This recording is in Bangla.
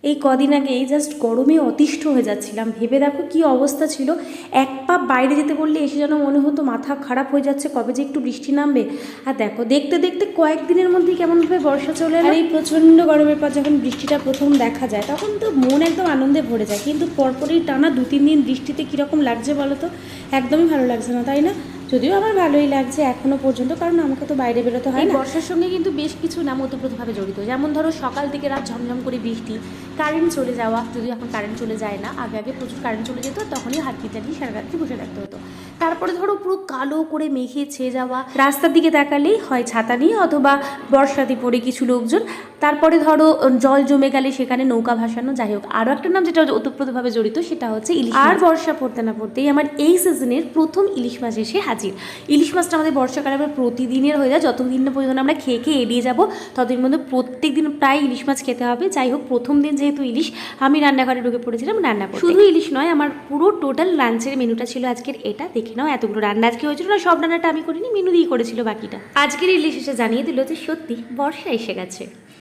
এই কদিন আগে এই জাস্ট গরমে অতিষ্ঠ হয়ে যাচ্ছিলাম। ভেবে দেখো কি অবস্থা ছিল। এক পা বাইরে যেতে বললে এসে যেন মনে হতো মাথা খারাপ হয়ে যাচ্ছে, কবে যে একটু বৃষ্টি নামবে। আর দেখো দেখতে দেখতে কয়েকদিনের মধ্যেই কেমনভাবে বর্ষা চলে এলো। আর এই প্রচণ্ড গরমের পর যখন বৃষ্টিটা প্রথম দেখা যায় তখন তো মন একদম আনন্দে ভরে যায়, কিন্তু পরপরই টানা 2-3 দিন বৃষ্টিতে কীরকম লাগছে বলো তো? একদমই ভালো লাগছে না, তাই না? যদিও আমার ভালোই লাগছে এখনও পর্যন্ত, কারণ আমাকে তো বাইরে বেরোতে হয় না। বর্ষার সঙ্গে কিন্তু বেশ কিছু নাম ওতপ্রোতভাবে জড়িত, যেমন ধরো সকাল থেকে রাত ঝমঝম করে বৃষ্টি, কারেন্ট চলে যাওয়া। যদিও এখন কারেন্ট চলে যায় না, আগে আগে প্রচুর কারেন্ট চলে যেত, তখনই হাত চালিয়ে সারা রাত্রি বসে থাকতে হতো। তারপরে ধরো পুরো কালো করে মেঘে ছেয়ে যাওয়া, রাস্তার দিকে তাকালেই হয় ছাতা নিয়ে অথবা বর্ষাতে পড়ে কিছু লোকজন। তারপরে ধরো জল জমে গেলে সেখানে নৌকা ভাসানো। যাই হোক, আরও একটা নাম যেটা ওতপ্রোতভাবে জড়িত সেটা হচ্ছে ইলিশ। আর বর্ষা পড়তে না পড়তেই আমার এই সিজনের প্রথম ইলিশ মাছ এসে হাজির। ইলিশ মাছটা আমাদের বর্ষাকালে আবার প্রতিদিনের হয়ে যায়, যতদিন না পর্যন্ত আমরা খেয়ে খেয়ে এড়িয়ে যাবো ততদিন মধ্যে প্রত্যেক দিন প্রায় ইলিশ মাছ খেতে হবে। যাই হোক, প্রথম দিন যেহেতু ইলিশ, আমি রান্নাঘরে ঢুকে পড়েছিলাম রান্না করতে। শুধু ইলিশ নয়, আমার পুরো টোটাল লাঞ্চের মেনুটা ছিল আজকের এটা। দেখে নাও, এতগুলো রান্না আজকে হয়েছিল না, সব রান্নাটা আমি করিনি, মেনু দিয়ে করেছিল বাকিটা। আজকের ইলিশ এসে জানিয়ে দিল যে সত্যি বর্ষা এসে গেছে।